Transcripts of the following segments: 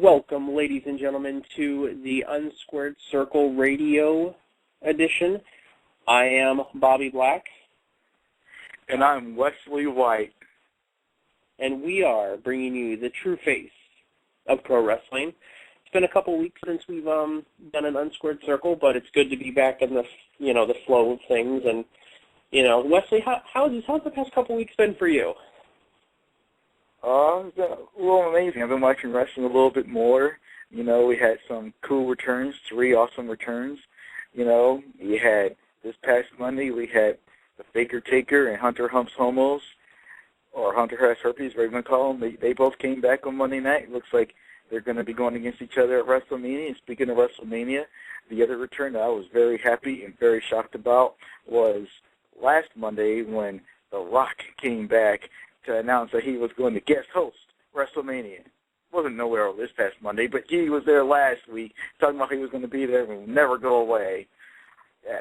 Welcome, ladies and gentlemen, to the Unsquared Circle Radio edition. I am Bobby Black. And I'm Wesley White. And we are bringing you the true face of pro wrestling. It's been a couple weeks since we've done an Unsquared Circle, but it's good to be back in the the flow of things. And Wesley, how's the past couple weeks been for you? It's been a little amazing. I've been watching wrestling a little bit more. We had some cool returns, 3 awesome returns. We had this past Monday, we had the Faker Taker and Hunter Humps Homos, or Hunter Has Herpes, whatever you want to call them. They both came back on Monday night. It looks like they're going to be going against each other at WrestleMania. And speaking of WrestleMania, the other return that I was very happy and very shocked about was last Monday when The Rock came back to announce that he was going to guest host WrestleMania. Wasn't nowhere this past Monday, but he was there last week talking about he was going to be there and never go away. Yeah.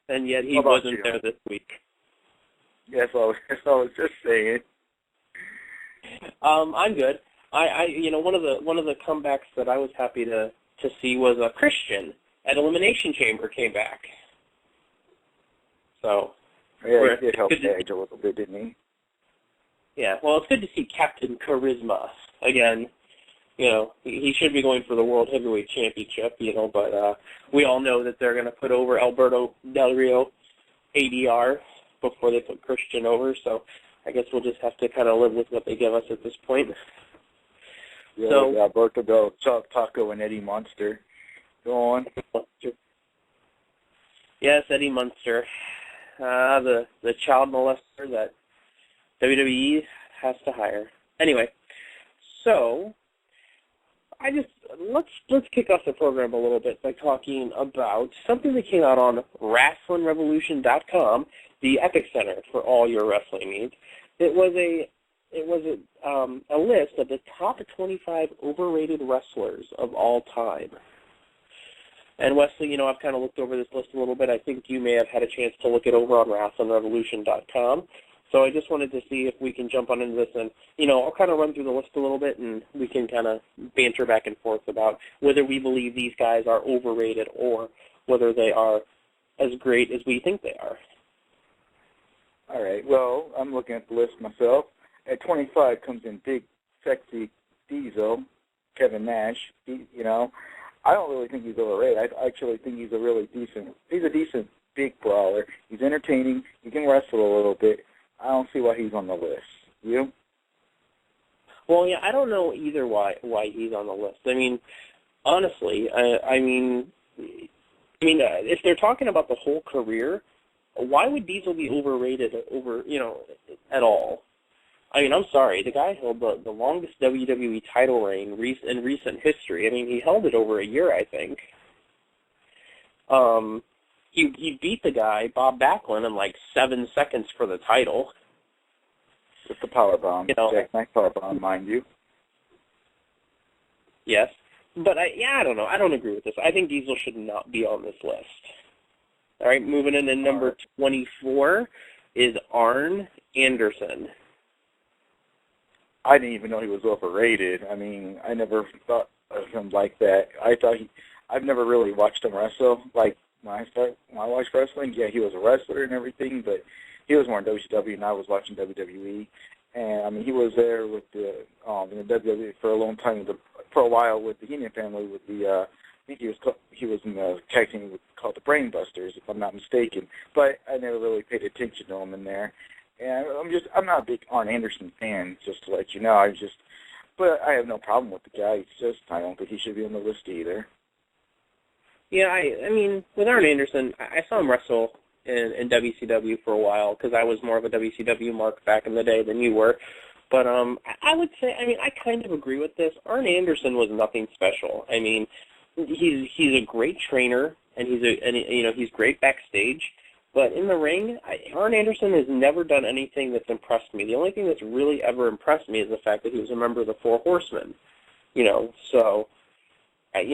And yet he wasn't there this week. Yeah, that's all I was just saying. I'm good. One of the comebacks that I was happy to see was Christian at Elimination Chamber came back. So yeah, he did help Edge a little bit, didn't he? Yeah, well, it's good to see Captain Charisma again. He should be going for the World Heavyweight Championship, but we all know that they're going to put over Alberto Del Rio, ADR, before they put Christian over, so I guess we'll just have to kind of live with what they give us at this point. Yeah, so, Alberto Del Taco and Eddie Munster. Go on. Yes, Eddie Munster, the child molester that WWE has to hire. Anyway, so let's kick off the program a little bit by talking about something that came out on WrestlingRevolution.com, the epicenter for all your wrestling needs. It was a list of the top 25 overrated wrestlers of all time. And Wesley, I've kind of looked over this list a little bit. I think you may have had a chance to look it over on WrestlingRevolution.com. So I just wanted to see if we can jump on into this, and I'll kind of run through the list a little bit, and we can kind of banter back and forth about whether we believe these guys are overrated or whether they are as great as we think they are. All right. Well, I'm looking at the list myself. At 25 comes in Big Sexy Diesel, Kevin Nash. I don't really think he's overrated. I actually think he's a decent big brawler. He's entertaining. He can wrestle a little bit. I don't see why he's on the list. You? Well, yeah, I don't know either why he's on the list. I mean, honestly, if they're talking about the whole career, why would Diesel be overrated at all? I mean, I'm sorry. The guy held the longest WWE title reign in recent history. I mean, he held it over a year, I think. He beat the guy, Bob Backlund, in like 7 seconds for the title. Just a powerbomb. Jackknife powerbomb, mind you. Yes. But, I don't know. I don't agree with this. I think Diesel should not be on this list. All right, moving into number 24 is Arn Anderson. I didn't even know he was overrated. I mean, I never thought of him like that. I've never really watched him wrestle. Like, when I watched wrestling, yeah, he was a wrestler and everything, but he was more in WCW, and I was watching WWE. And I mean, he was there with in the WWE for a long time, for a while with the Heenan family. With the, I think he was in the tag team called the Brainbusters, if I'm not mistaken. But I never really paid attention to him in there. And I'm not a big Arn Anderson fan, just to let you know. But I have no problem with the guy. It's just I don't think he should be on the list either. Yeah, I mean, with Arn Anderson, I saw him wrestle in WCW for a while because I was more of a WCW mark back in the day than you were. But I would say, I kind of agree with this. Arn Anderson was nothing special. I mean, he's a great trainer, and he's great backstage. But in the ring, Arn Anderson has never done anything that's impressed me. The only thing that's really ever impressed me is the fact that he was a member of the Four Horsemen. So I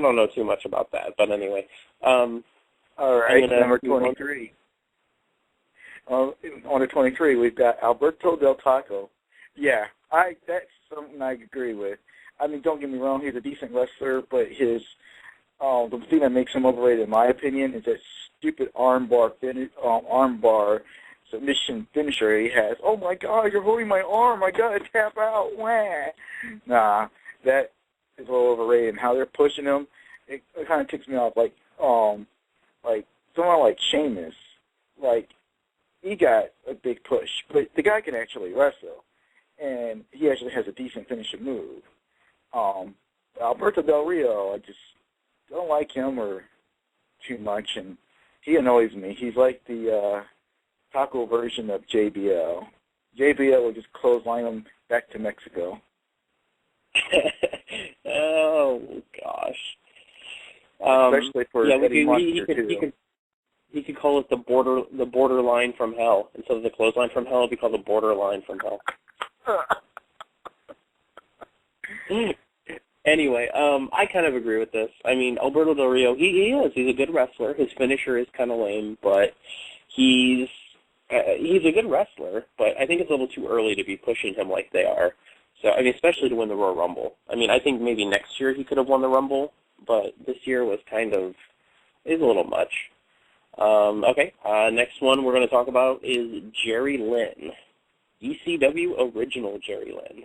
don't know too much about that. But anyway. All right, number 23. On the 23, we've got Alberto Del Taco. Yeah, that's something I agree with. I mean, don't get me wrong, he's a decent wrestler, but his the thing that makes him overrated, in my opinion, is that stupid armbar submission finisher he has. Oh my God, you're holding my arm! I gotta tap out! Wah! Nah, that is a little overrated. And how they're pushing him, it kind of ticks me off. Like someone like Sheamus, like he got a big push, but the guy can actually wrestle, and he actually has a decent finishing move. Alberto Del Rio, I just don't like him or too much, and he annoys me. He's like the taco version of JBL. JBL will just clothesline him back to Mexico. Oh gosh. Especially for Eddie Munster too. He could call it the borderline from hell. Instead of the clothesline from hell, it'd be called the borderline from hell. Anyway, I kind of agree with this. I mean, Alberto Del Rio, he's a good wrestler. His finisher is kind of lame, but he's a good wrestler. But I think it's a little too early to be pushing him like they are. So, I mean, especially to win the Royal Rumble. I mean, I think maybe next year he could have won the Rumble, but this year was is a little much. Okay, next one we're going to talk about is Jerry Lynn, ECW original Jerry Lynn.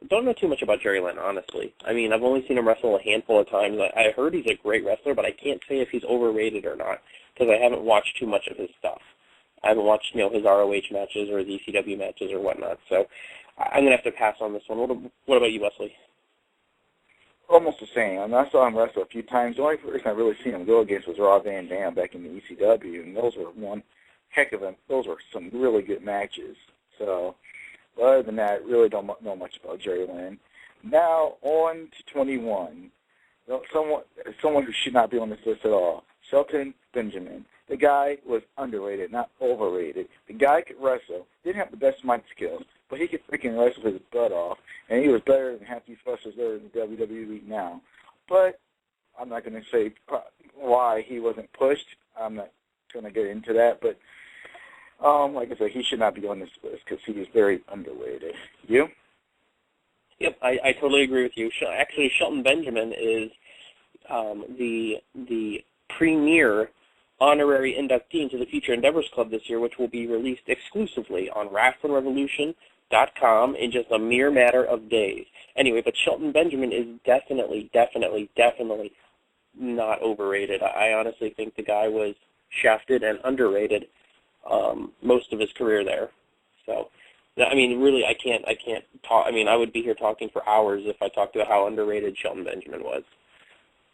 Don't know too much about Jerry Lynn, honestly. I mean, I've only seen him wrestle a handful of times. I heard he's a great wrestler, but I can't say if he's overrated or not because I haven't watched too much of his stuff. I haven't watched, his ROH matches or his ECW matches or whatnot. So I'm going to have to pass on this one. What about you, Wesley? Almost the same. I mean, I saw him wrestle a few times. The only person I really seen him go against was Rob Van Dam back in the ECW, and those were one heck of them. Those were some really good matches. So, but other than that, really don't know much about Jerry Lynn. Now on to 21. Someone who should not be on this list at all. Shelton Benjamin. The guy was underrated, not overrated. The guy could wrestle. Didn't have the best mic skills, but he could freaking wrestle his butt off, and he was better than half these wrestlers there in the WWE now. But I'm not going to say why he wasn't pushed. I'm not going to get into that, but like I said, he should not be on this list because he is very underrated. You? Yep, I totally agree with you. Actually, Shelton Benjamin is the premier honorary inductee into the Future Endeavors Club this year, which will be released exclusively on WrestlingRevolution.com in just a mere matter of days. Anyway, but Shelton Benjamin is definitely not overrated. I honestly think the guy was shafted and underrated most of his career there. So, I mean, really, I can't talk. I mean, I would be here talking for hours if I talked about how underrated Shelton Benjamin was.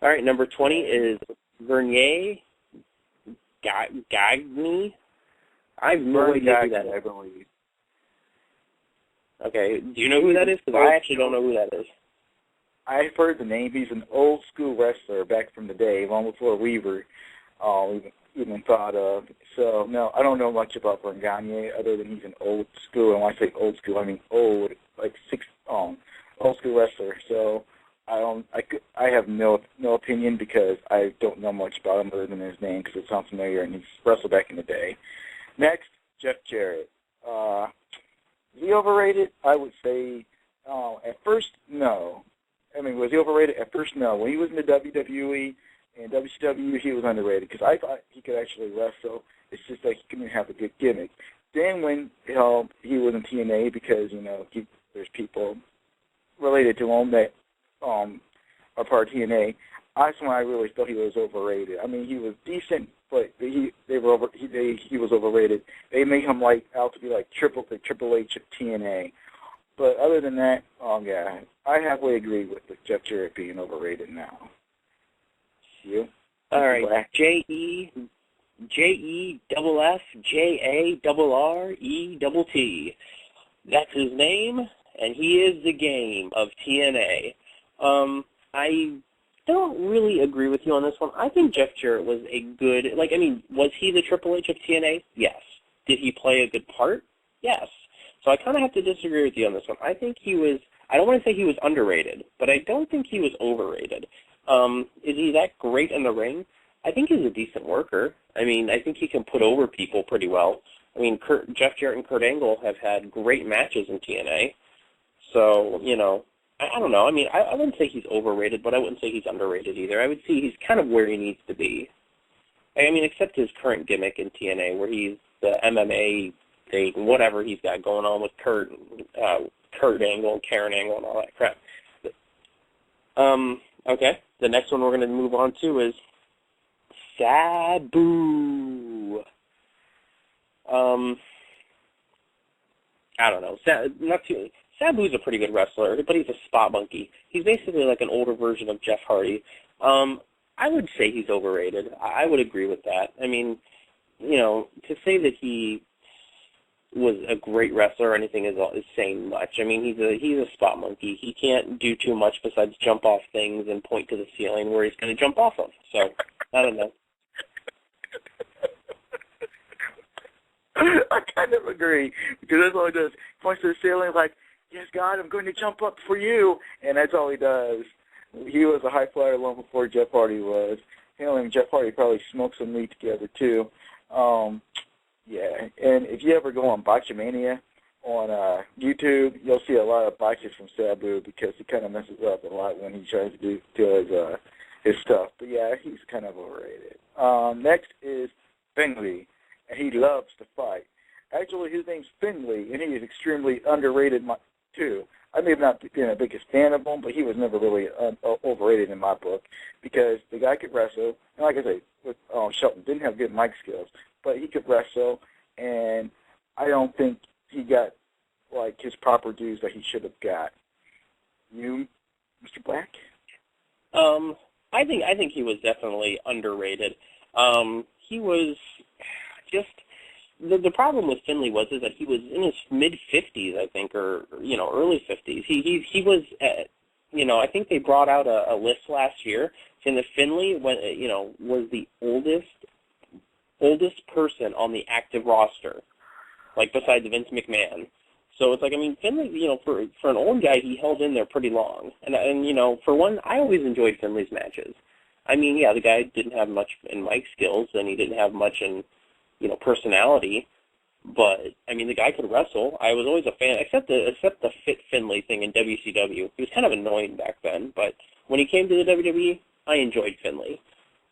All right, number 20 is Vernier Gagne. I have no idea who that is. I believe. Okay, do you know who that is? Because I actually don't know who that is. I've heard the name. He's an old school wrestler back from the day, long before we were even thought of. So, no, I don't know much about Vern Gagne other than he's an old school. And when I say old school, I mean old, like old school wrestler. So I have no opinion because I don't know much about him other than his name because it sounds familiar and he's wrestled back in the day. Next, Jeff Jarrett. Is he overrated? I would say at first, no. I mean, was he overrated? At first, no. When he was in the WWE and WCW, he was underrated because I thought he could actually wrestle. It's just like he couldn't have a good gimmick. Then when he was in TNA because, there's people related to him that are part of TNA, that's when I really thought he was overrated. I mean, he was decent, but he was overrated. They made him out to be like Triple H of TNA. But other than that, yeah, I halfway agree with Jeff Jarrett being overrated now. You? All right, JEFFJARRETT. That's his name, and he is the game of TNA. I don't really agree with you on this one. I think Jeff Jarrett was a good, was he the Triple H of TNA? Yes. Did he play a good part? Yes. So I kind of have to disagree with you on this one. I think he was, I don't want to say he was underrated, but I don't think he was overrated. Is he that great in the ring? I think he's a decent worker. I mean, I think he can put over people pretty well. I mean, Jeff Jarrett and Kurt Angle have had great matches in TNA. So, you know, I don't know. I mean, I wouldn't say he's overrated, but I wouldn't say he's underrated either. I would say he's kind of where he needs to be. I mean, except his current gimmick in TNA, where he's the MMA thing, whatever he's got going on with Kurt Angle and Karen Angle and all that crap. Okay, the next one we're going to move on to is Sabu. I don't know. Sabu's a pretty good wrestler, but he's a spot monkey. He's basically like an older version of Jeff Hardy. I would say he's overrated. I would agree with that. I mean, you know, to say that he was a great wrestler or anything is saying much. I mean, he's a spot monkey. He can't do too much besides jump off things and point to the ceiling where he's going to jump off of. So, I don't know. I kind of agree, because that's all he does. He points to the ceiling like, yes, God, I'm going to jump up for you, and that's all he does. He was a high flyer long before Jeff Hardy was. Him and Jeff Hardy probably smoked some meat together, too. Yeah, and if you ever go on Botchamania on YouTube, you'll see a lot of botches from Sabu, because he kind of messes up a lot when he tries to do his stuff. But, yeah, he's kind of overrated. Next is Finley, and he loves to fight. Actually, his name's Finley, and he is extremely underrated, too. I may have not been the biggest fan of him, but he was never really overrated in my book, because the guy could wrestle. And like I say, with Shelton, didn't have good mic skills, but he could wrestle, and I don't think he got like his proper dues that he should have got. You, Mr. Black? I think he was definitely underrated. He was just the problem with Finley was that he was in his mid-50s, I think, or early 50s. He was I think they brought out a list last year saying that Finley was the oldest person on the active roster, like besides Vince McMahon. So it's like, I mean, Finley, for an old guy, he held in there pretty long. And for one, I always enjoyed Finley's matches. I mean, yeah, the guy didn't have much in mic skills, and he didn't have much in, personality. But, I mean, the guy could wrestle. I was always a fan, except the Fit Finley thing in WCW. He was kind of annoying back then. But when he came to the WWE, I enjoyed Finley.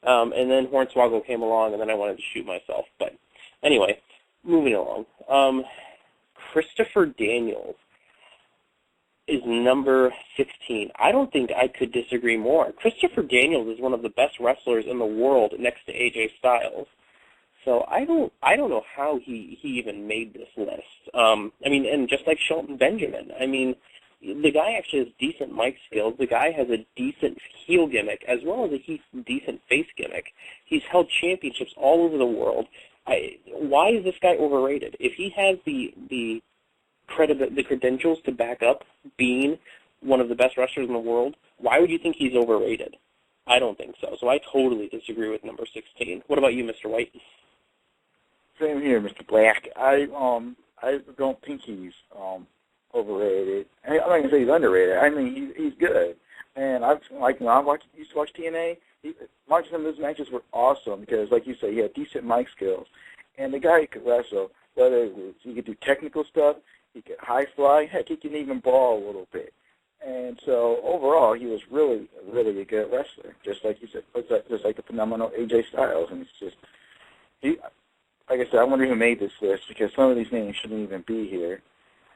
And then Hornswoggle came along, and then I wanted to shoot myself. But anyway, moving along. Christopher Daniels is number 16. I don't think I could disagree more. Christopher Daniels is one of the best wrestlers in the world next to AJ Styles. So I don't know how he even made this list. I mean, and just like Shelton Benjamin, I mean, the guy actually has decent mic skills. The guy has a decent heel gimmick as well as a decent face gimmick. He's held championships all over the world. Why is this guy overrated? If he has the credentials to back up being one of the best wrestlers in the world, why would you think he's overrated? I don't think so. So I totally disagree with number 16. What about you, Mr. White? Same here, Mr. Black. I don't think he's overrated. I'm not gonna say he's underrated. I mean, he's good. And when I used to watch TNA, watching some of his matches were awesome because, like you said, he had decent mic skills, and the guy could wrestle. Whether he could do technical stuff, he could high fly, heck, he can even ball a little bit. And so overall, he was really, really a good wrestler, just like you said, just like the phenomenal AJ Styles. And it's just like I said, I wonder who made this list because some of these names shouldn't even be here.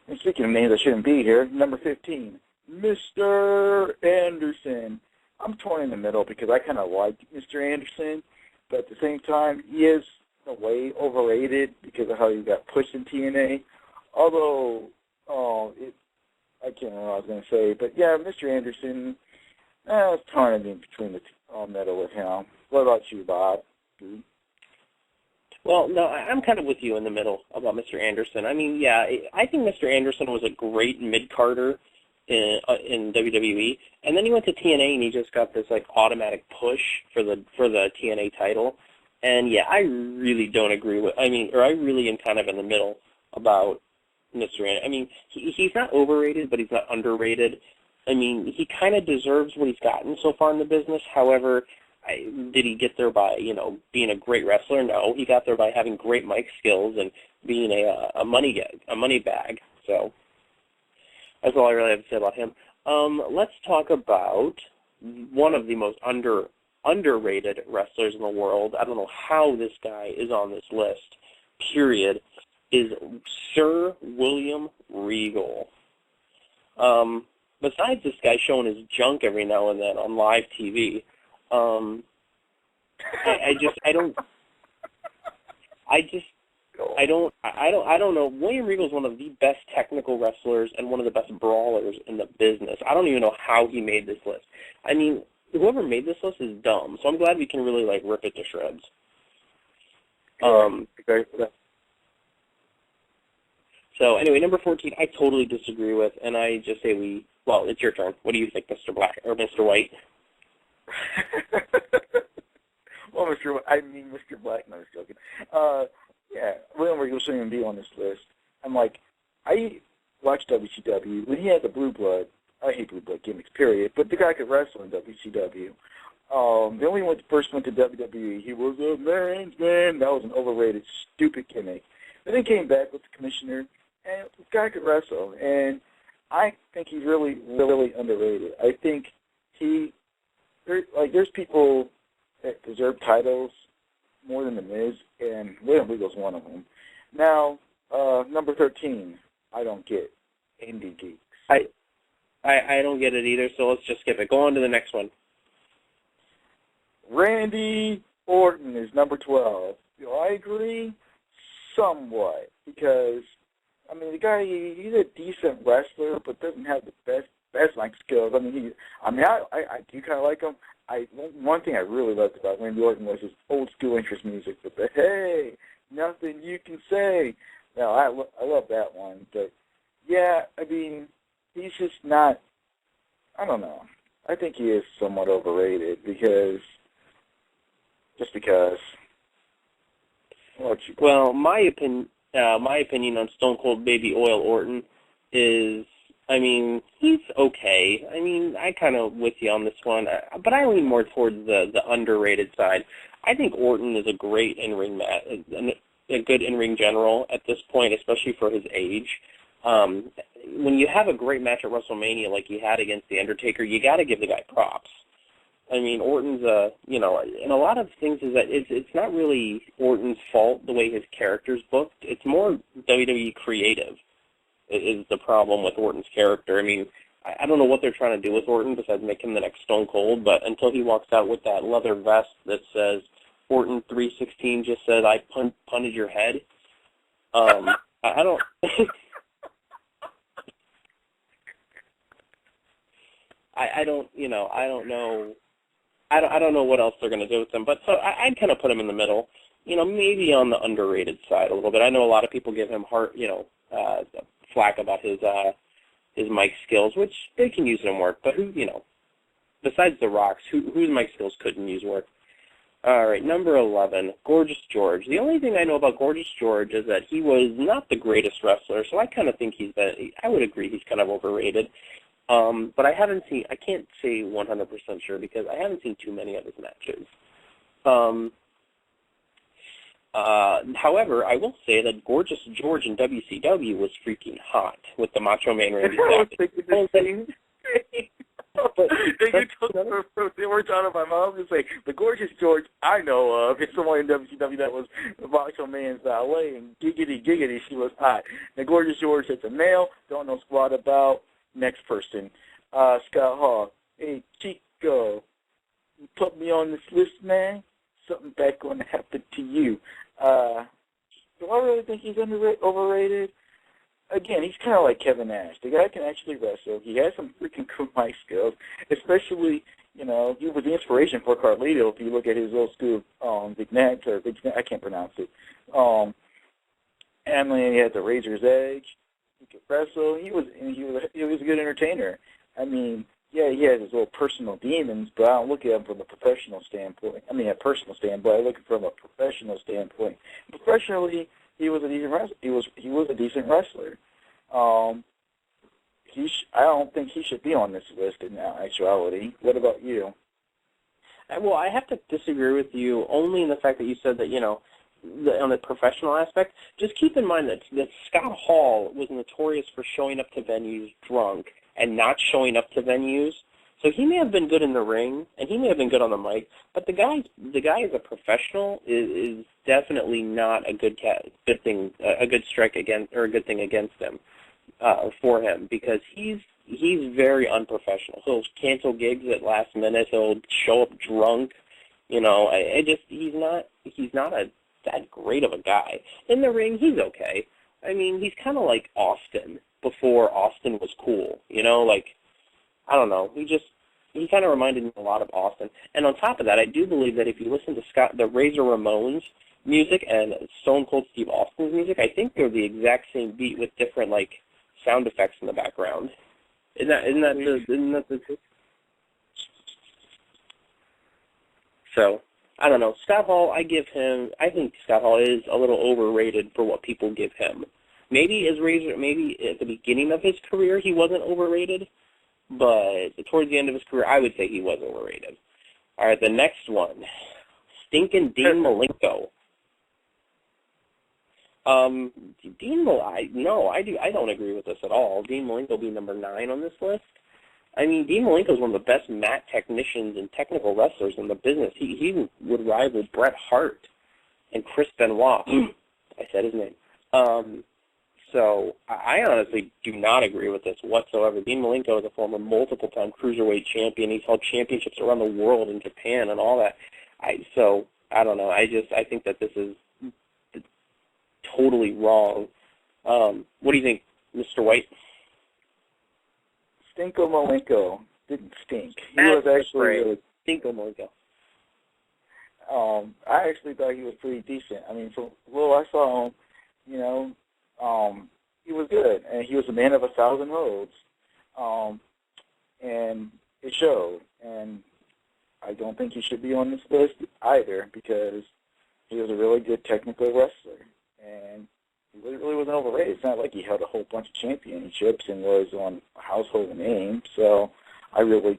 And speaking of names that shouldn't be here, number 15, Mr. Anderson. I'm torn in the middle because I kind of like Mr. Anderson, but at the same time, he is in a way overrated because of how he got pushed in TNA. Although, I can't remember what I was going to say, but yeah, Mr. Anderson, I was torn in between the middle with him. What about you, Bob? Well, no, I'm kind of with you in the middle about Mr. Anderson. I mean, yeah, I think Mr. Anderson was a great mid-carder in WWE, and then he went to TNA and he just got this like automatic push for the TNA title. And yeah, I really don't agree with. I really am kind of in the middle about Mr. Anderson. I mean, he's not overrated, but he's not underrated. I mean, he kind of deserves what he's gotten so far in the business. However, did he get there by being a great wrestler? No, he got there by having great mic skills and being a money bag. So That's all I really have to say about him. Let's talk about one of the most underrated wrestlers in the world. I don't know how this guy is on this list, period, is Sir William Regal. Besides this guy showing his junk every now and then on live TV, I don't know. William Regal is one of the best technical wrestlers and one of the best brawlers in the business. I don't even know how he made this list. I mean, whoever made this list is dumb, so I'm glad we can really, like, rip it to shreds. So, anyway, number 14, I totally disagree with, and I just say well, it's your turn. What do you think, Mr. Black, or Mr. White? Well, Mr. Black, no, I was joking. Yeah, William Regal shouldn't even be on this list. I'm like, I watched WCW. When he had the blue blood, I hate blue blood gimmicks, period, but the guy could wrestle in WCW. Then when he first went to WWE, he was a man's man. That was an overrated, stupid gimmick. Then he came back with the commissioner, and the guy could wrestle. And I think he's really, really underrated. I think there's people that deserve titles more than The Miz, and William Regal's one of them. Now, number 13, I don't get indie geeks. I don't get it either, so let's just skip it. Go on to the next one. Randy Orton is number 12. I agree somewhat because, I mean, the guy, he's a decent wrestler, but doesn't have the best like skills. I mean, I do kind of like him. One thing I really loved about Randy Orton was his old school interest music with the "Hey, nothing you can say." Now I love that one, but yeah, I mean, he's just not. I don't know. I think he is somewhat overrated because. Well, my opinion on Stone Cold Baby Oil Orton is, I mean, he's okay. I mean, I kind of with you on this one, but I lean more towards the underrated side. I think Orton is a great in-ring a good in-ring general at this point, especially for his age. When you have a great match at WrestleMania like he had against The Undertaker, you got to give the guy props. I mean, Orton's, and a lot of things is that it's not really Orton's fault the way his character's booked. It's more WWE creative is the problem with Orton's character. I mean, I don't know what they're trying to do with Orton besides make him the next Stone Cold, but until he walks out with that leather vest that says Orton 316 just said, "I punted your head," I don't... I don't know. I don't know what else they're going to do with him, but so I'd kind of put him in the middle. Maybe on the underrated side a little bit. I know a lot of people give him flack about his mic skills, which they can use in work. But besides the Rocks, whose mic skills couldn't use work? All right, number 11, Gorgeous George. The only thing I know about Gorgeous George is that he was not the greatest wrestler, so I kind of think I would agree he's kind of overrated. But I can't say 100% sure because I haven't seen too many of his matches. However, I will say that Gorgeous George in WCW was freaking hot with the Macho Man Randy Savage. They were talking about my mom was like, the Gorgeous George I know of is someone in WCW that was the Macho Man's valet, and giggity, she was hot. The Gorgeous George, it's a male, don't know squat about. Next person, Scott Hall. Hey, Chico, you put me on this list, man. Something bad going to happen to you. Do I really think he's overrated? Again, he's kind of like Kevin Nash. The guy can actually wrestle. He has some freaking cool mic skills, especially, he was the inspiration for Carlito if you look at his old school I can't pronounce it. And then he had the Razor's Edge. He could wrestle. He was a good entertainer. I mean, yeah, he has his little personal demons, but I don't look at him from a professional standpoint. I mean, a personal standpoint. I look at him from a professional standpoint. Professionally, he was a decent wrestler. He was a decent wrestler. I don't think he should be on this list in actuality. What about you? Well, I have to disagree with you only in the fact that you said that on the professional aspect, just keep in mind that Scott Hall was notorious for showing up to venues drunk and not showing up to venues. So he may have been good in the ring, and he may have been good on the mic, but the guy as a professional is definitely not a good thing, a good strike against, or a good thing against him, for him, because he's very unprofessional. He'll cancel gigs at last minute. He'll show up drunk. You know, he's not that great of a guy. In the ring, he's okay. I mean, he's kind of like Austin before Austin was cool. You know, like, I don't know. He kind of reminded me a lot of Austin. And on top of that, I do believe that if you listen to the Razor Ramones music and Stone Cold Steve Austin's music, I think they're the exact same beat with different, like, sound effects in the background. Isn't that the truth? So, I don't know. Scott Hall, I think Scott Hall is a little overrated for what people give him. Maybe at the beginning of his career he wasn't overrated, but towards the end of his career, I would say he was overrated. All right, the next one, stinking Dean Malenko. I don't agree with this at all. Dean Malenko being number 9 on this list. I mean, Dean Malenko is one of the best mat technicians and technical wrestlers in the business. He would rival Bret Hart and Chris Benoit. I said his name. So I honestly do not agree with this whatsoever. Dean Malenko is a former multiple-time cruiserweight champion. He's held championships around the world in Japan and all that. So I don't know. I think that this is totally wrong. What do you think, Mr. White? Stinko Malenko didn't stink. He was actually really Stinko Malenko. I actually thought he was pretty decent. I mean, from what I saw him, you know, he was good, and he was a man of 1,000 roads, and it showed. And I don't think he should be on this list either, because he was a really good technical wrestler, and he really wasn't overrated. It's not like he held a whole bunch of championships and was on a household name, so I really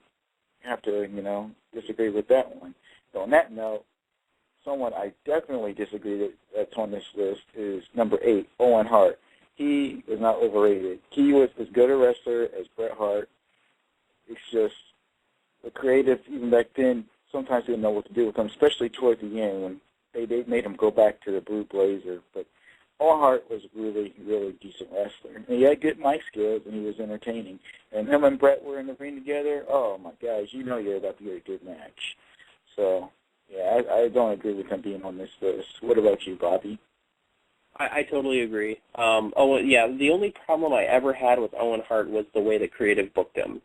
have to, you know, disagree with that one. So on that note, someone I definitely disagree that's on this list is number 8, Owen Hart. He is not overrated. He was as good a wrestler as Bret Hart. It's just the creative, even back then, sometimes they didn't know what to do with him, especially towards the end when they made him go back to the Blue Blazer. But Owen Hart was a really, really decent wrestler. And he had good mic skills, and he was entertaining. And him and Bret were in the ring together. Oh, my gosh, you know you're about to get a good match. So, yeah, I don't agree with him being on this list. What about you, Bobby? I totally agree. The only problem I ever had with Owen Hart was the way the creative booked him.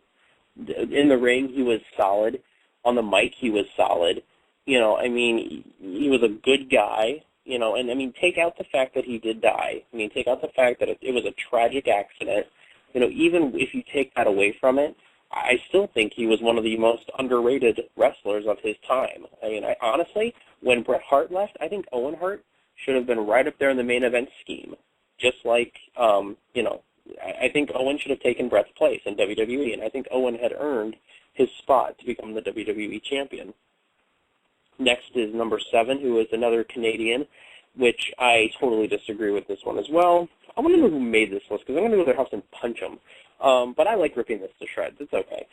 In the ring, he was solid. On the mic, he was solid. You know, I mean, he was a good guy, you know, and, I mean, take out the fact that he did die. I mean, take out the fact that it was a tragic accident. You know, even if you take that away from it, I still think he was one of the most underrated wrestlers of his time. I mean, honestly, when Bret Hart left, I think Owen Hart should have been right up there in the main event scheme. Just like, you know, I think Owen should have taken Bret's place in WWE, and I think Owen had earned his spot to become the WWE champion. Next is number 7, who is another Canadian, which I totally disagree with this one as well. I want to know who made this list, because I'm going to go to their house and punch them. But I like ripping this to shreds. It's okay.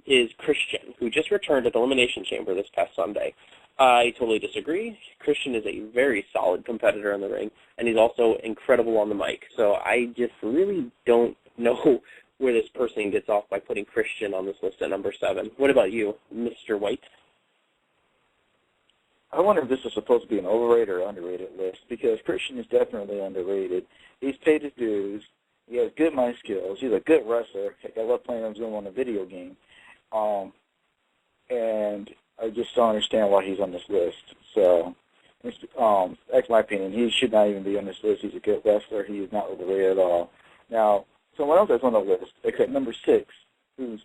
Is Christian, who just returned at the Elimination Chamber this past Sunday. I totally disagree. Christian is a very solid competitor in the ring, and he's also incredible on the mic. So I just really don't know where this person gets off by putting Christian on this list at number 7. What about you, Mr. White? I wonder if this is supposed to be an overrated or underrated list, because Christian is definitely underrated. He's paid his dues. He has good mic skills. He's a good wrestler. Heck, I love playing him on a video game. And I just don't understand why he's on this list. So, that's my opinion. He should not even be on this list. He's a good wrestler. He is not overrated at all. Now, someone else that's on the list, except number 6, who's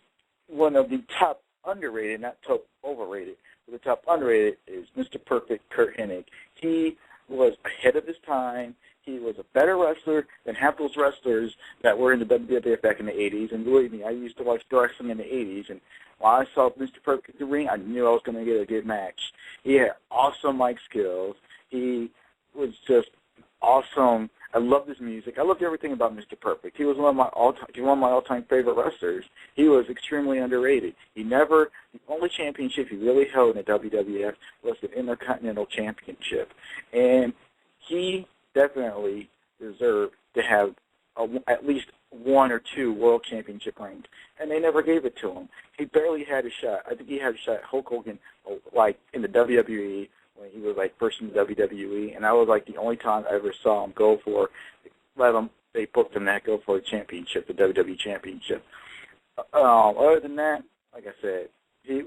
one of the top underrated, not top overrated, but the top underrated is Mr. Perfect, Kurt Hennig. He was ahead of his time. He was a better wrestler than half those wrestlers that were in the WWF back in the 80s. And believe me, I used to watch wrestling in the 80s, and when I saw Mr. Perfect in the ring, I knew I was going to get a good match. He had awesome mic skills. He was just awesome. I loved his music. I loved everything about Mr. Perfect. He was one of my all-time favorite wrestlers. He was extremely underrated. The only championship he really held in the WWF was the Intercontinental Championship, and he definitely deserved to have at least 1 or 2 World Championship reigns, and they never gave it to him. He barely had a shot. I think he had a shot at Hulk Hogan, like in the WWE, when he was like first in the WWE, and that was like the only time I ever saw him go for, they booked him that go for a championship, the WWE Championship. Other than that, like I said, he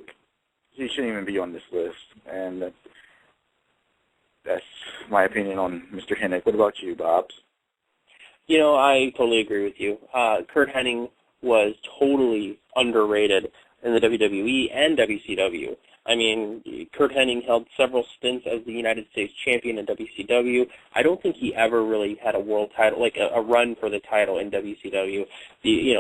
shouldn't even be on this list, and that's my opinion on Mr. Hennig. What about you, Bobs? You know, I totally agree with you. Curt Hennig was totally underrated in the WWE and WCW. I mean, Curt Hennig held several stints as the United States champion in WCW. I don't think he ever really had a world title, like a run for the title in WCW.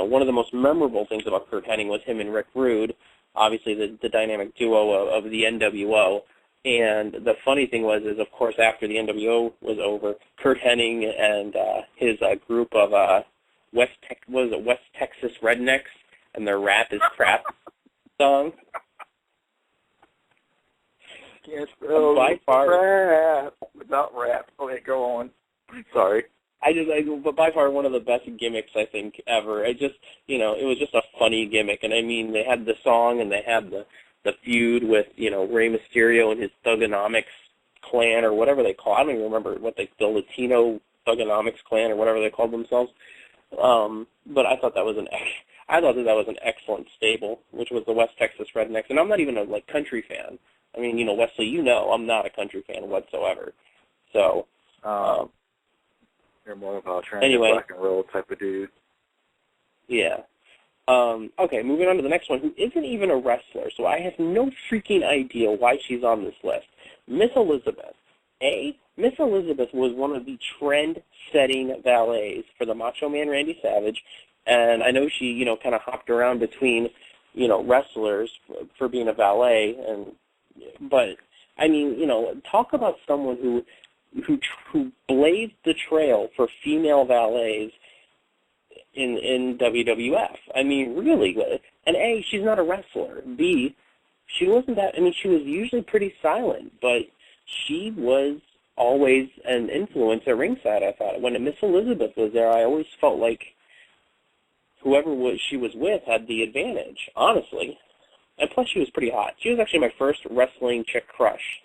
One of the most memorable things about Curt Hennig was him and Rick Rude, obviously the dynamic duo of the NWO. And the funny thing was, of course, after the NWO was over, Curt Hennig and his group of West Texas Rednecks and their Rap is Crap song. Can't spell by far, rap without rap. Okay, go on. Sorry. But by far one of the best gimmicks I think ever. It was just a funny gimmick, and I mean they had the song and they had the feud with Rey Mysterio and his Thugonomics clan or whatever they call. I don't even remember the Latino Thugonomics clan or whatever they called themselves. But I thought that was an excellent stable, which was the West Texas Rednecks. And I'm not even a country fan. I mean, Wesley, I'm not a country fan whatsoever. So, you're more of a anyway, rock and roll type of dude. Yeah. Okay, moving on to the next one, who isn't even a wrestler, so I have no freaking idea why she's on this list. Miss Elizabeth. Miss Elizabeth was one of the trend-setting valets for the Macho Man Randy Savage, and I know she, kind of hopped around between, wrestlers for being a valet, but I mean, talk about someone who blazed the trail for female valets in WWF. I mean, really. And A, she's not a wrestler. B, she wasn't that, she was usually pretty silent, but she was always an influence at ringside, I thought. When Miss Elizabeth was there, I always felt like whoever she was with had the advantage, honestly. And plus, she was pretty hot. She was actually my first wrestling chick crush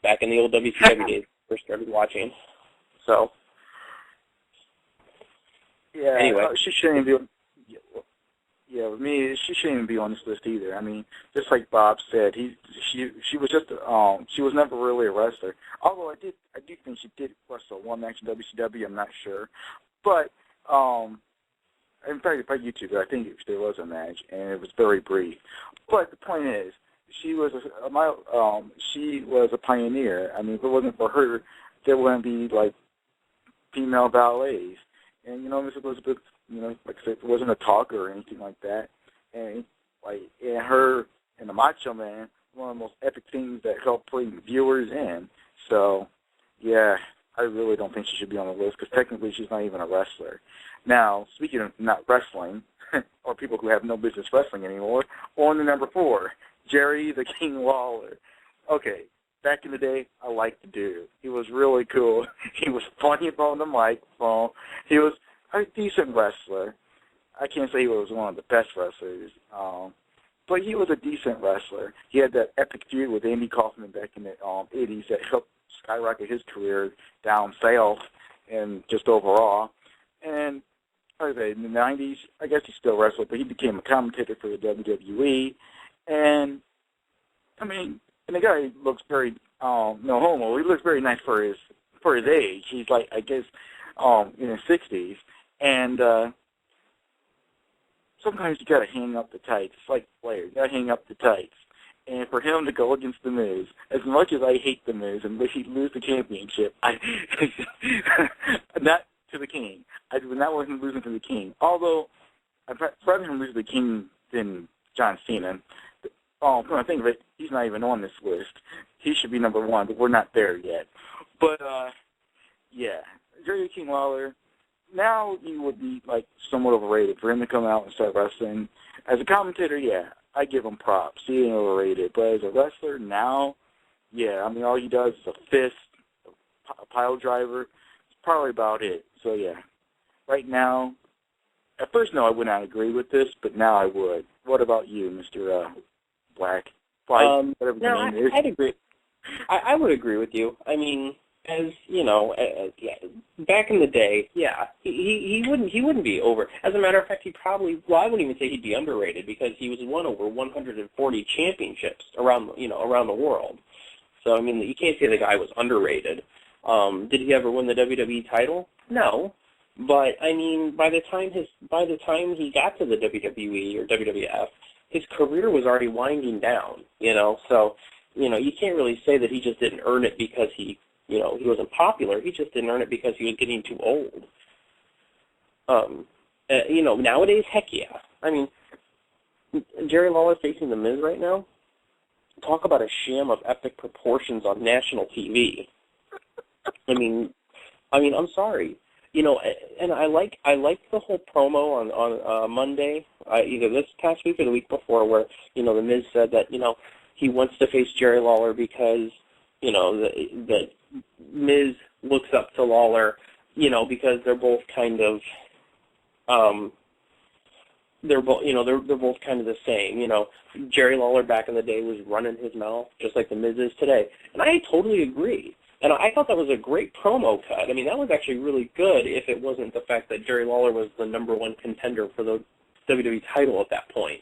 back in the old WCW days I first started watching. So, yeah, anyway. She shouldn't be. Yeah, with me, she shouldn't even be on this list either. I mean, just like Bob said, she was just she was never really a wrestler. Although I do think she did wrestle one match in WCW. I'm not sure, but in fact, if I YouTube it, I think there was a match, and it was very brief. But the point is, she was a pioneer. I mean, if it wasn't for her, there wouldn't be like female ballets. And Miss Elizabeth, like I said, wasn't a talker or anything like that. And her and the Macho Man, one of the most epic things that helped bring viewers in. So, yeah, I really don't think she should be on the list because technically she's not even a wrestler. Now, speaking of not wrestling, or people who have no business wrestling anymore, on to number 4, Jerry the King Lawler. Okay, back in the day, I liked the dude. He was really cool. He was funny on the microphone. He was a decent wrestler. I can't say he was one of the best wrestlers, but he was a decent wrestler. He had that epic feud with Andy Kaufman back in the 80s that helped skyrocket his career down south and just overall. And in the 90s, I guess he still wrestled, but he became a commentator for the WWE. And, and the guy looks very, no homo, he looks very nice for his age. He's like, I guess, in his 60s. And sometimes you got to hang up the tights. It's like Flair, you got to hang up the tights. And for him to go against The Miz, as much as I hate The Miz and wish he'd lose the championship, not to the King. I would not want him losing to the King. Although, I'd rather him lose to the King than John Cena. Come on, think of it, he's not even on this list. He should be number 1, but we're not there yet. But yeah, Jerry King Lawler, now he would be, like, somewhat overrated for him to come out and start wrestling. As a commentator, yeah, I give him props. He ain't overrated. But as a wrestler now, yeah, I mean, all he does is a fist, a pile driver. It's probably about it. So, yeah, right now, at first, no, I would not agree with this, but now I would. What about you, Mr. Black? Whatever your name is. I'd agree. I would agree with you. I mean, as you know, back in the day, yeah, he wouldn't be over. As a matter of fact, I wouldn't even say he'd be underrated because he was won over 140 championships around the world. So I mean, you can't say the guy was underrated. Did he ever win the WWE title? No, but I mean, by the time he got to the WWE or WWF, his career was already winding down. So you can't really say that he just didn't earn it because he wasn't popular. He just didn't earn it because he was getting too old. Nowadays, heck yeah. I mean, Jerry Lawler facing The Miz right now, talk about a sham of epic proportions on national TV. I mean, I'm sorry. And I like the whole promo on Monday, either this past week or the week before, where, The Miz said that, he wants to face Jerry Lawler because, the Miz looks up to Lawler, because they're both kind of, they're both kind of the same. Jerry Lawler back in the day was running his mouth just like the Miz is today, and I totally agree. And I thought that was a great promo cut. I mean, that was actually really good if it wasn't the fact that Jerry Lawler was the #1 contender for the WWE title at that point.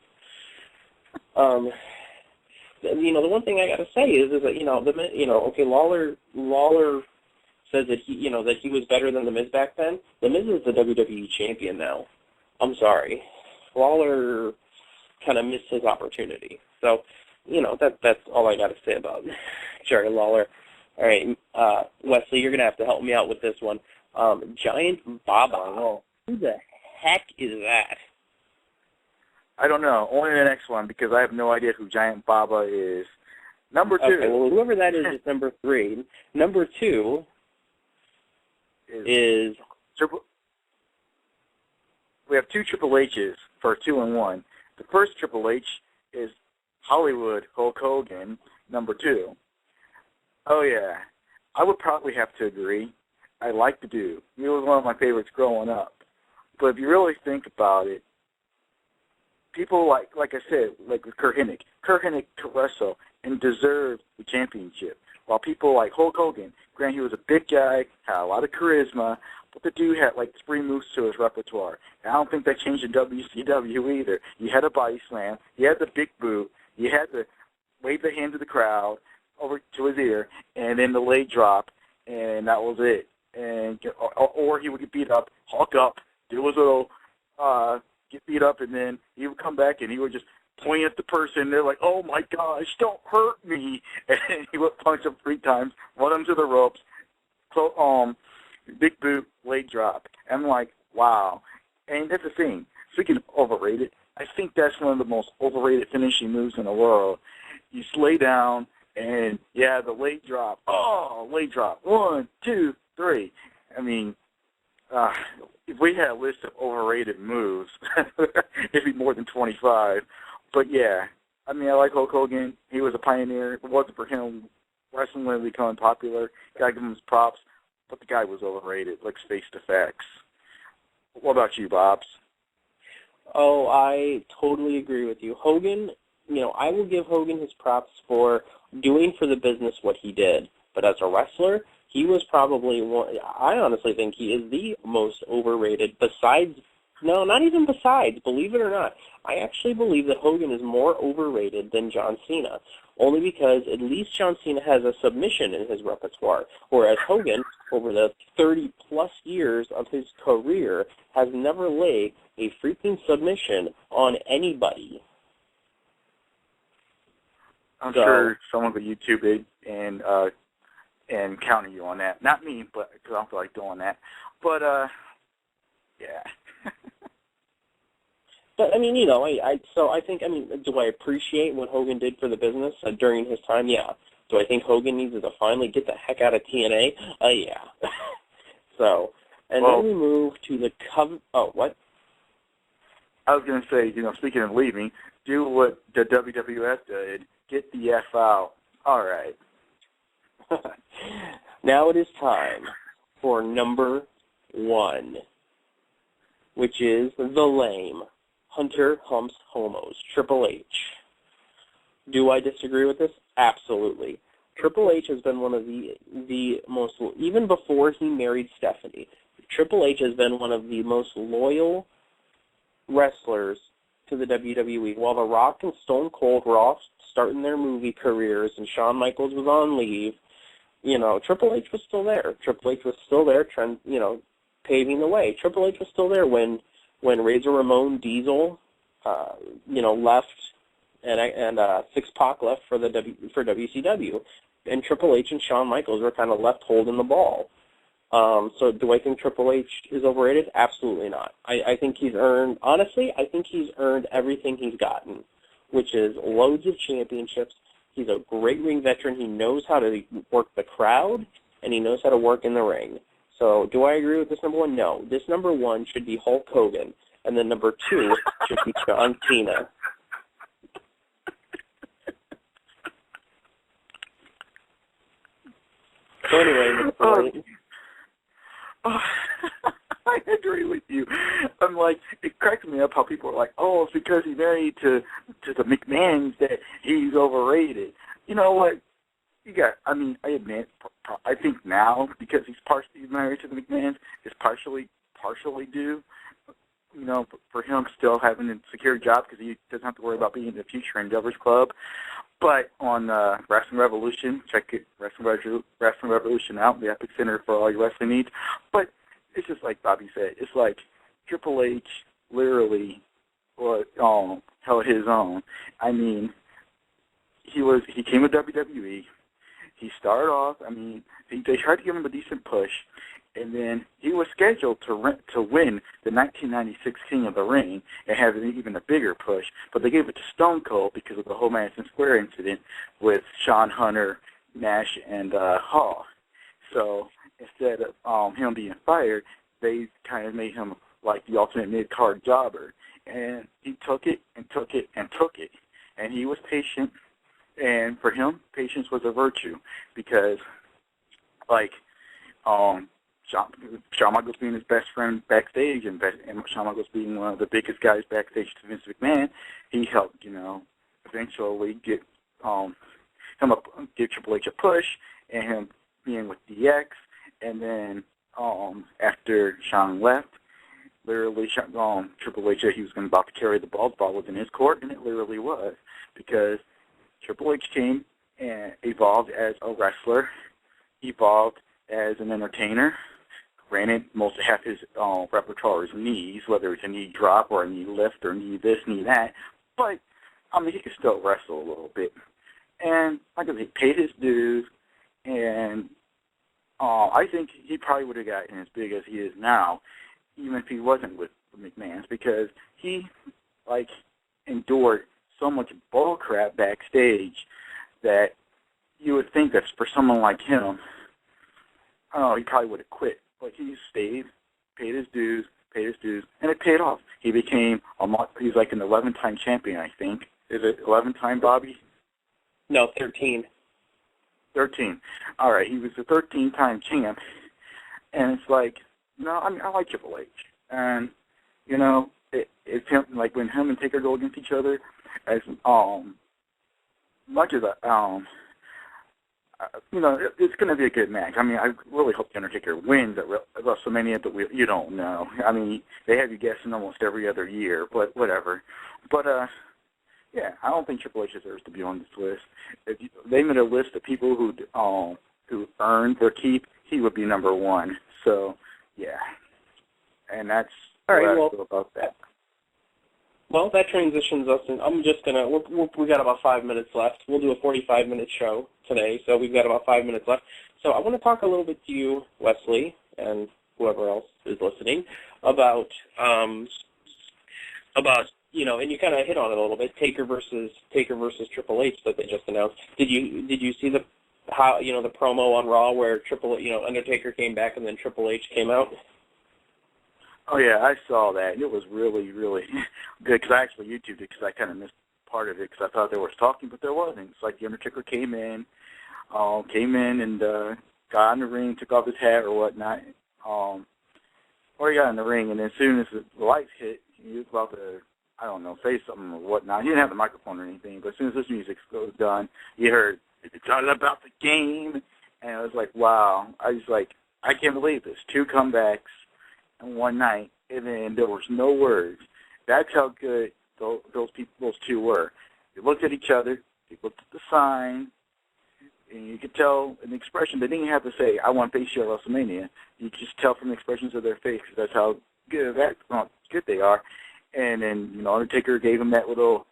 The one thing I got to say is that Lawler says that he was better than the Miz back then. The Miz is the WWE champion now. I'm sorry, Lawler kind of missed his opportunity. So, that's all I got to say about Jerry Lawler. All right, Wesley, you're gonna have to help me out with this one. Giant Baba. Who the heck is that? I don't know. Only the next one, because I have no idea who Giant Baba is. Number 2. Okay, well, whoever that is number 3. Number 2 is we have 2 Triple H's for 2 and 1. The first Triple H is Hollywood Hulk Hogan, number 2. Oh, yeah. I would probably have to agree. I like the dude. He was one of my favorites growing up. But if you really think about it, people like I said, like Kurt Hennig could wrestle and deserve the championship. While people like Hulk Hogan, granted he was a big guy, had a lot of charisma, but the dude had like 3 moves to his repertoire. And I don't think that changed in WCW either. You had a body slam, you had the big boot, you had to wave the hand to the crowd over to his ear, and then the leg drop, and that was it. And or he would get beat up, hulk up, do his little get beat up, and then he would come back and he would just point at the person. They're like, "Oh my gosh, don't hurt me!" And he would punch him 3 times, run him to the ropes, big boot, leg drop. And I'm like, wow. And that's the thing. Speaking of overrated, I think that's one of the most overrated finishing moves in the world. You just lay down, and yeah, the leg drop. Oh, leg drop. 1, 2, 3. I mean, if we had a list of overrated moves, it'd be more than 25. But yeah, I mean, I like Hulk Hogan. He was a pioneer. If it wasn't for him, wrestling would become popular. Gotta give him his props. But the guy was overrated. Let's face the facts. What about you, Bobs? Oh, I totally agree with you. Hogan, I will give Hogan his props for doing for the business what he did. But as a wrestler, he was probably one. I honestly think he is the most overrated. Not even besides. Believe it or not, I actually believe that Hogan is more overrated than John Cena, only because at least John Cena has a submission in his repertoire, whereas Hogan, over the 30-plus years of his career, has never laid a freaking submission on anybody. I'm sure someone could YouTube it and counter you on that. Not me, but because I don't feel like doing that. But yeah. But I mean, I think, do I appreciate what Hogan did for the business during his time? Yeah. Do I think Hogan needs to finally get the heck out of TNA? Yeah. So, and then we move to the what? I was going to say, speaking of leaving, do what the WWF did. Get the F out. All right. Now it is time for number 1, which is the lame Hunter Humps Homos, Triple H. Do I disagree with this? Absolutely. Triple H has been one of the most, even before he married Stephanie, Triple H has been one of the most loyal wrestlers to the WWE. While The Rock and Stone Cold were off starting their movie careers and Shawn Michaels was on leave, Triple H was still there. Triple H was still there, paving the way. Triple H was still there when Razor Ramon Diesel, left and Six Pac left for WCW, and Triple H and Shawn Michaels were kind of left holding the ball. So do I think Triple H is overrated? Absolutely not. I think he's earned everything he's gotten, which is loads of championships. He's a great ring veteran. He knows how to work the crowd, and he knows how to work in the ring. So do I agree with this number 1? No. This number 1 should be Hulk Hogan, and then number 2 should be John Cena. So anyway, I agree with you. I'm like, it cracks me up how people are like, oh, it's because he's married to the McMahons that he's overrated. You know what? I admit, I think now, because he's married to the McMahons, it's partially due, for him still having a secure job because he doesn't have to worry about being in the future Endeavors Club. But on Wrestling Revolution, check it, Wrestling Revolution out, the Epic Center for all your wrestling needs. But it's just like Bobby said, it's like Triple H literally held his own. I mean, he came to WWE. He started off, they tried to give him a decent push, and then he was scheduled to win the 1996 King of the Ring and have even a bigger push, but they gave it to Stone Cold because of the whole Madison Square incident with Shawn, Hunter, Nash, and Hall. So instead of him being fired, they kind of made him like the ultimate mid-card jobber, and he took it and took it and took it, and he was patient. And for him, patience was a virtue because, Shawn Michaels being his best friend backstage and Shawn Michaels being one of the biggest guys backstage to Vince McMahon, he helped, eventually give Triple H a push and him being with DX. And then after Shawn left, literally Triple H said he was about to carry the ball was in his court, and it literally was because Triple H came and evolved as a wrestler, evolved as an entertainer. Granted, most of half his repertoire is knees, whether it's a knee drop or a knee lift or knee this, knee that. But, he could still wrestle a little bit. And, like I said, he paid his dues, and I think he probably would have gotten as big as he is now, even if he wasn't with the McMahons, because he, endured so much bull crap backstage that you would think that for someone like him, he probably would have quit. But he stayed, paid his dues, and it paid off. He became he's like an 11-time champion, I think. Is it 11-time, Bobby? No, 13. 13. All right, he was a 13-time champ, and it's like, I like Triple H, and it's him, like when him and Taker go against each other, as much as it's going to be a good match. I really hope The Undertaker wins at WrestleMania, but you don't know. They have you guessing almost every other year, but whatever. But, yeah, I don't think Triple H deserves to be on this list. If they made a list of people who earned their keep, he would be number 1. So, yeah. And that's what I feel about that. Well, that transitions us, and I'm just going to, we got about 5 minutes left. We'll do a 45-minute show today, so we've got about 5 minutes left. So I want to talk a little bit to you, Wesley, and whoever else is listening, about and you kind of hit on it a little bit, Taker versus Triple H that they just announced. Did you see the how the promo on Raw where Undertaker came back and then Triple H came out? Oh yeah, I saw that. It was really, really good because I actually YouTubed it because I kind of missed part of it because I thought there was talking, but there wasn't. It's like the Undertaker came in and got in the ring, took off his hat or whatnot, or he got in the ring, and then as soon as the lights hit, he was about to, I don't know, say something or whatnot. He didn't have the microphone or anything, but as soon as this music was done, you heard, it's all about the game, and I was like, wow. I was like, I can't believe this. 2 comebacks in one night, and then there was no words. That's how good those 2 were. They looked at each other, they looked at the sign, and you could tell an expression. They didn't have to say, I want to face you at WrestleMania. You could just tell from the expressions of their face. That's how good they are. And then, Undertaker gave him that little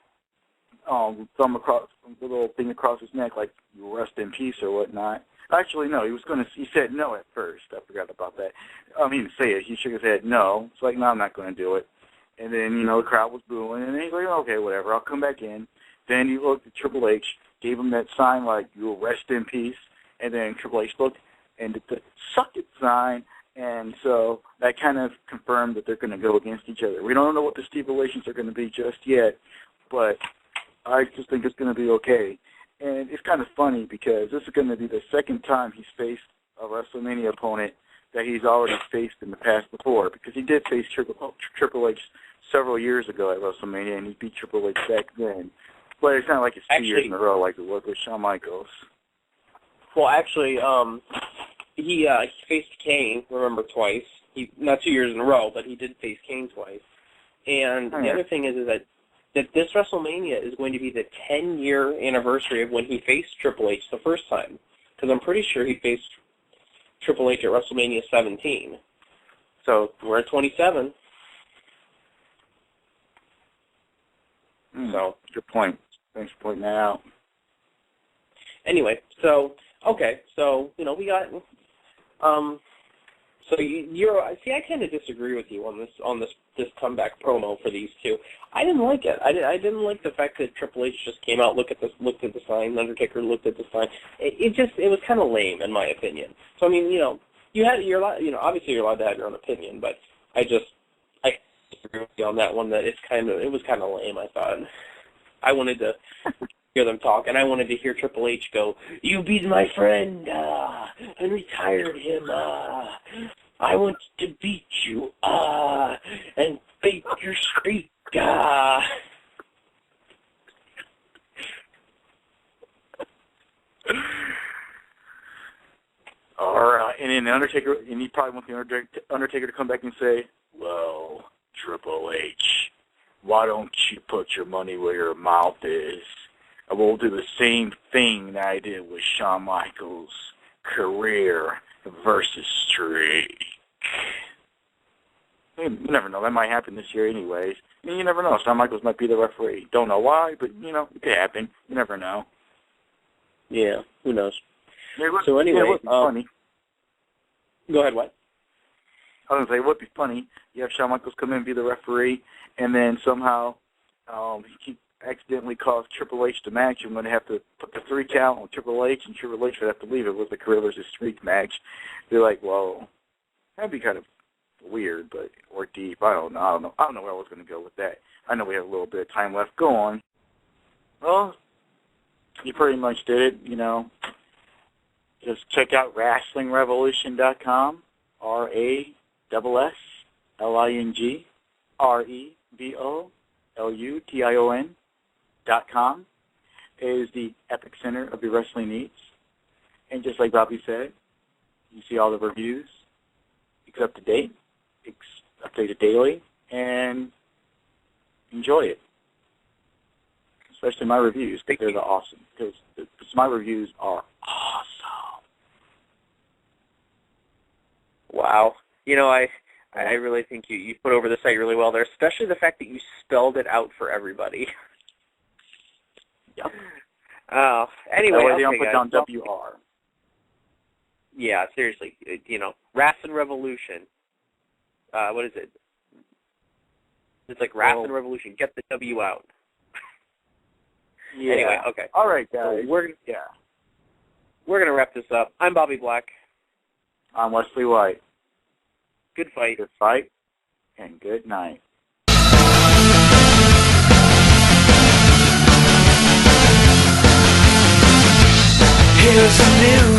little thing across his neck, like, you rest in peace or whatnot. Actually, no, he said no at first. I forgot about that. He didn't say it. He shook his head no. It's like, no, I'm not going to do it. And then, the crowd was booing, and then he's like, okay, whatever, I'll come back in. Then he looked at Triple H, gave him that sign like, you'll rest in peace. And then Triple H looked and did the suck it sign. And so that kind of confirmed that they're going to go against each other. We don't know what the stipulations are going to be just yet, but I just think it's going to be okay. And it's kind of funny because this is going to be the second time he's faced a WrestleMania opponent that he's already faced in the past before, because he did face Triple H several years ago at WrestleMania, and he beat Triple H back then. But it's not like it's 2 years in a row like it was with Shawn Michaels. Well, actually, he faced Kane, remember, twice. Not 2 years in a row, but he did face Kane twice. And the other thing is that this WrestleMania is going to be the 10-year anniversary of when he faced Triple H the first time. Because I'm pretty sure he faced Triple H at WrestleMania 17. So we're at 27. So good point. Thanks for pointing that out. Anyway, so we got so see, I kind of disagree with you on this comeback promo for these 2. I didn't like it. I didn't like the fact that Triple H just came out, looked at the sign, Undertaker looked at the sign. It was kind of lame in my opinion. So I mean, you're allowed, obviously you're allowed to have your own opinion, but I disagree with you on that one. That it was kind of lame. I thought I wanted to hear them talk, and I wanted to hear Triple H go, "You beat my friend and retired him. I want to beat you and fake your streak." All right, and then the Undertaker, and he probably wants the Undertaker to come back and say, "Well, Triple H, why don't you put your money where your mouth is? I will do the same thing that I did with Shawn Michaels' career versus streak." You never know. That might happen this year anyways. I mean, you never know. Shawn Michaels might be the referee. Don't know why, but, it could happen. You never know. Yeah, who knows? So anyway, it would be funny. Go ahead, what? I was going to say, it would be funny. You have Shawn Michaels come in and be the referee, and then somehow he accidentally caused Triple H to match. I'm going to have to put the 3 count on Triple H, and Triple H would have to leave it with the career versus streak match. They're like, well, that'd be kind of weird, or deep. I don't know. I don't know where I was going to go with that. I know we have a little bit of time left. Go on. Well, you pretty much did it. Just check out WrestlingRevolution.com. RASSLINGREVOLUTION.com is the epic center of your wrestling needs. And just like Bobby said, you see all the reviews. It's up to date. It's updated daily. And enjoy it. Especially my reviews, because they're awesome. Because my reviews are awesome. Wow. I really think you put over the site really well there, especially the fact that you spelled it out for everybody. Yep. Anyway, that way they don't put down WR. Yeah, seriously. Wrestling Revolution. What is it? It's like Wrestling Revolution. Get the W out. Yeah. Anyway, okay. All right, guys. So we're going to wrap this up. I'm Bobby Black. I'm Wesley White. Good fight. Good fight, and good night. Here's a new